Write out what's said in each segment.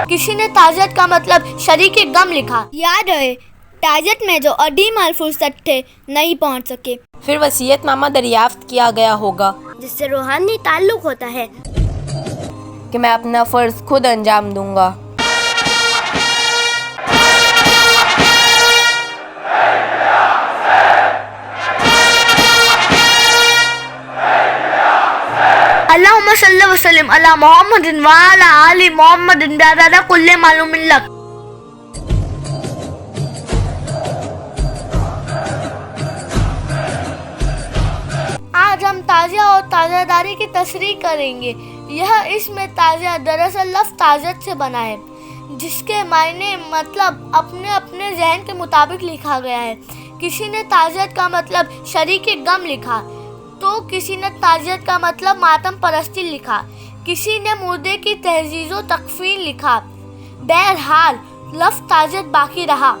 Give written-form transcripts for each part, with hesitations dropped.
किसी ने ताज़ियत का मतलब शरीके गम लिखा। याद रहे ताज़ियत में जो अदीम अल-फुर्सत थे नहीं पहुंच सके। फिर वसीयतनामा दरियाफ्त किया गया होगा जिससे रूहानी ताल्लुक होता है कि मैं अपना फ़र्ज़ खुद अंजाम दूंगा। अल्लाहुम्मा सल्ली व सल्लिम अला मुहम्मदिन व अला आलि मुहम्मदिन बिअदद कुल्लि मालूमिन लक। आज हम ताज़िया और ताज़ियादारी की तशरीह करेंगे। यह इसमें ताज़िया दरअसल लफ्ज़ ताज़ियत से बना है, जिसके मायने मतलब अपने अपने ज़हन के मुताबिक लिखा गया है। किसी ने ताज़ियत का मतलब शरीके गम लिखा, तो किसी ने ताज़ियत का मतलब मातम परस्ती लिखा, किसी ने मुर्दे की तहजीज़ो तकफीन लिखा। बहरहाल लफ्ज़ ताज़ियत बाकी रहा।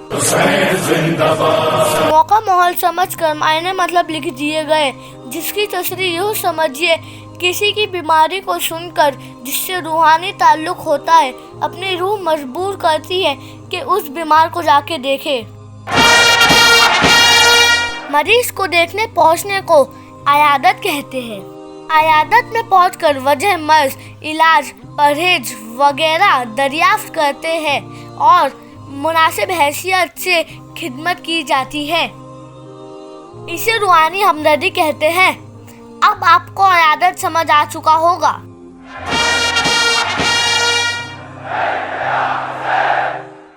मौका माहौल समझ कर मायने मतलब लिख दिए गए, जिसकी तशरीह यूँ समझिए किसी की बीमारी को सुनकर जिससे रूहानी ताल्लुक होता है, अपनी रूह मजबूर करती है कि उस बीमार को जाके देखे। मरीज को देखने पहुँचने को आयादत कहते हैं। आयादत में पहुंचकर वजह मर्ज, इलाज, परहेज वगैरह दरियाफ्त करते हैं और मुनासिब हैसियत से खिदमत की जाती है। इसे रूहानी हमदर्दी कहते हैं। अब आपको आयादत समझ आ चुका होगा।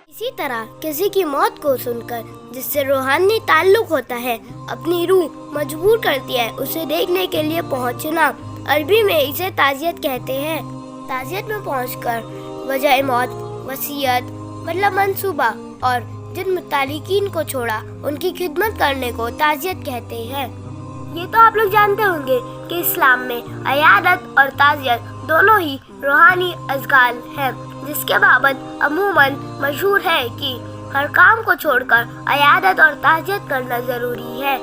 इसी तरह किसी की मौत को सुनकर जिससे रूहानी ताल्लुक होता है, अपनी रूह मजबूर करती है उसे देखने के लिए पहुंचना। अरबी में इसे ताज़ियत कहते हैं। ताज़ियत में पहुंचकर वजह मौत, वसीयत मतलब मंसूबा और जिन मुतालिकीन को छोड़ा उनकी खिदमत करने को ताज़ियत कहते हैं। ये तो आप लोग जानते होंगे कि इस्लाम में अयादत और ताज़ियत दोनों ही रूहानी अज़काल हैं, जिसके बाबत अमूमन मशहूर है कि हर काम को छोड़कर अयादत और ताज़ियत करना ज़रूरी है।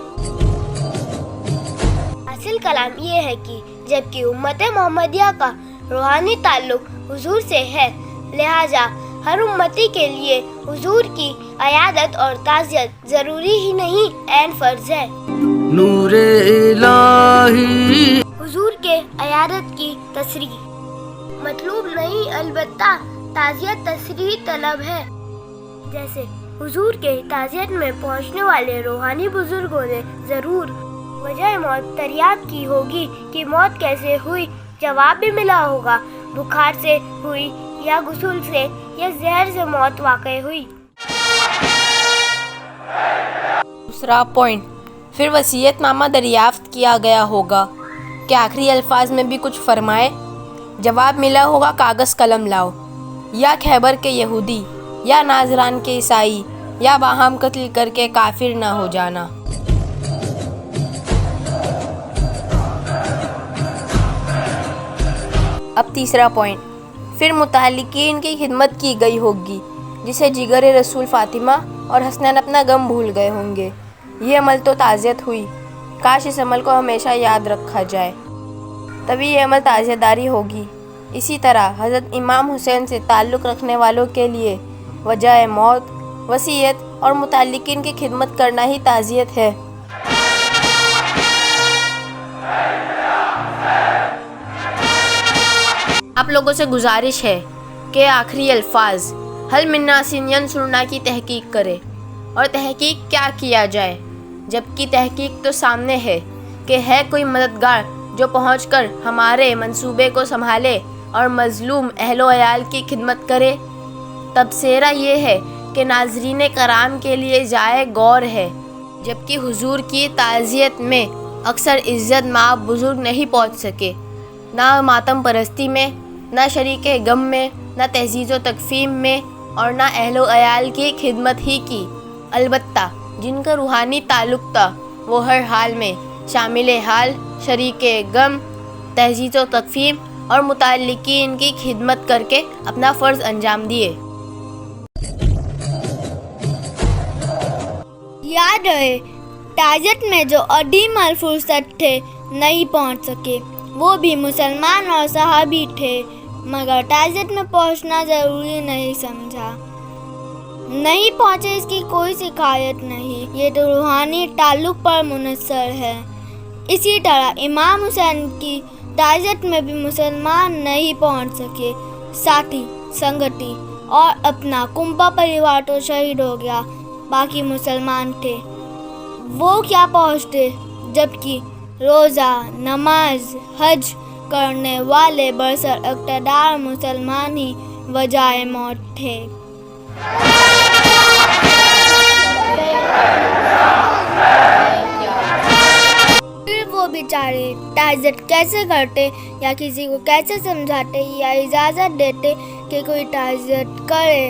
असल कलाम ये है कि जबकि उम्मत मोहम्मदिया का रूहानी ताल्लुक हुजूर से है, लिहाजा हर उम्मती के लिए हुजूर की अयादत और ताज़ियत ज़रूरी ही नहीं ऐन फ़र्ज़ है। नूरे इलाही हुजूर के अयादत की तशरीह मतलूब नहीं, अलबत्ता ताज़ियत तशरीह तलब है। जैसे हुजूर के ताज़ियत में पहुंचने वाले रूहानी बुजुर्गों ने ज़रूर वजह मौत दरियाफ्त की होगी कि मौत कैसे हुई। जवाब भी मिला होगा, बुखार से हुई या गुस्ल से या जहर से मौत वाक़ई हुई। दूसरा पॉइंट, फिर वसीयतनामा दरियाफ्त किया गया होगा कि आखिरी अल्फाज में भी कुछ फरमाए। जवाब मिला होगा कागज़ कलम लाओ, या खैबर के यहूदी या नाजरान के ईसाई या बाहम कत्ल करके काफिर ना हो जाना। अब तीसरा पॉइंट, फिर मुतालिकीन की खिदमत की गई होगी, जिसे जिगर रसूल फ़ातिमा और हसनैन अपना गम भूल गए होंगे। ये अमल तो ताज़ियत हुई, काश इस अमल को हमेशा याद रखा जाए, तभी ये अमल ताज़ियतदारी होगी। इसी तरह हज़रत इमाम हुसैन से ताल्लुक़ रखने वालों के लिए वजह मौत, वसीयत और मुतालिकीन की खिदमत करना ही ताज़ियत है। आप लोगों से गुजारिश है कि आखिरी अल्फाज हल मिन्ना सिन सुनना की तहकीक करे। और तहकीक क्या किया जाए, जबकि तहकीक तो सामने है कि है कोई मददगार जो पहुंचकर हमारे मंसूबे को संभाले और मज़लूम अहलो अयाल की खिदमत करे। तबसेरा ये है कि नाज़रीन कराम के लिए जाए गौर है, जबकि हुजूर की ताज़ियत में अक्सर इज़्ज़त माब बुज़ुर्ग नहीं पहुंच सके, ना मातम परस्ती में, ना शरीके गम में, ना तहज़ीज़ व तकफ़ीम में और ना अहलो अयाल की खिदमत ही की। अलबत्ता जिनका रूहानी ताल्लुक़ था वो हर हाल में शामिल हाल, शरीके गम, तहज़ीज़ व तकफ़ीम और मुताल्लिकीन की खिदमत करके अपना फ़र्ज़ अंजाम दिए। याद रहे ताज़ियत में जो अदीम अल-फुर्सत थे नहीं पहुंच सके, वो भी मुसलमान और सहाबी थे। मगर ताज़ियत में पहुंचना ज़रूरी नहीं समझा। नहीं पहुंचे इसकी कोई शिकायत नहीं, ये तो रूहानी ताल्लुक़ पर मुनहसर है। इसी तरह इमाम हुसैन की ताज़ियत में भी मुसलमान नहीं पहुंच सके। साथी संगति और अपना कुंबा परिवार तो शहीद हो गया, बाकी मुसलमान थे वो क्या पहुंचते, जबकि रोज़ा, नमाज, हज करने वाले बरसर इक़्तिदार मुसलमान ही वजाए मौत थे। फिर वो बेचारे ताज़ियत कैसे करते या किसी को कैसे समझाते या इजाज़त देते कि कोई ताज़ियत करे।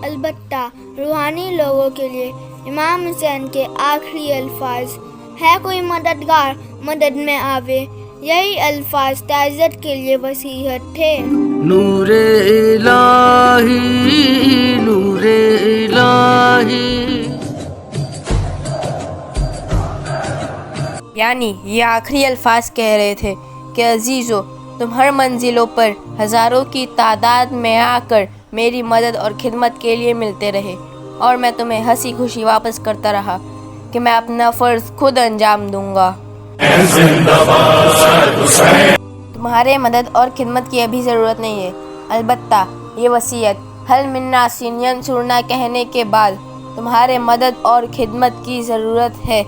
अलबत्ता रूहानी लोगों के लिए इमाम हुसैन के आखिरी अल्फाज है कोई मददगार मदद में आवे, यही अल्फाज ताज़ियत के लिए वसीयत थे। नूरे इलाही, नूरे इलाही। यानी ये आखिरी अल्फाज कह रहे थे कि अजीज़ों, तुम हर मंजिलों पर हज़ारों की तादाद में आकर मेरी मदद और खिदमत के लिए मिलते रहे और मैं तुम्हें हंसी खुशी वापस करता रहा कि मैं अपना फ़र्ज़ खुद अंजाम दूंगा। तुम्हारे मदद और खिदमत की अभी ज़रूरत नहीं है, अलबत्ता ये वसीयत हल मिन्ना सीनियन सुरना कहने के बाद तुम्हारे मदद और खिदमत की ज़रूरत है।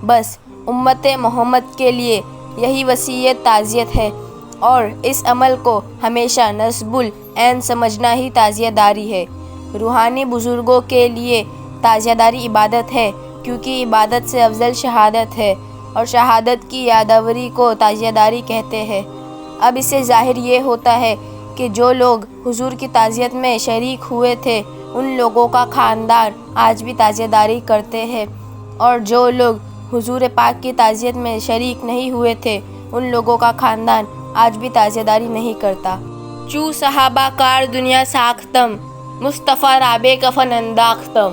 बस उम्मत मोहम्मद के लिए यही वसीयत ताज़ियत है और इस अमल को हमेशा नस्बुल ऐन समझना ही ताज़ियदारी है। रूहानी बुज़ुर्गों के लिए ताज़ियदारी इबादत है, क्योंकि इबादत से अफजल शहादत है और शहादत की यादावरी को ताज़ियदारी कहते हैं। अब इससे ज़ाहिर ये होता है कि जो लोग हुजूर की ताज़ियत में शरीक हुए थे उन लोगों का ख़ानदान आज भी ताज़ियदारी करते हैं, और जो लोग हुजूर पाक की ताज़ियत में शरीक नहीं हुए थे उन लोगों का ख़ानदान आज भी ताज़ियदारी नहीं करता। चू सहाबा कार दुनिया साख्तम, मुस्तफ़ा राबे कफन अंदाख्तम।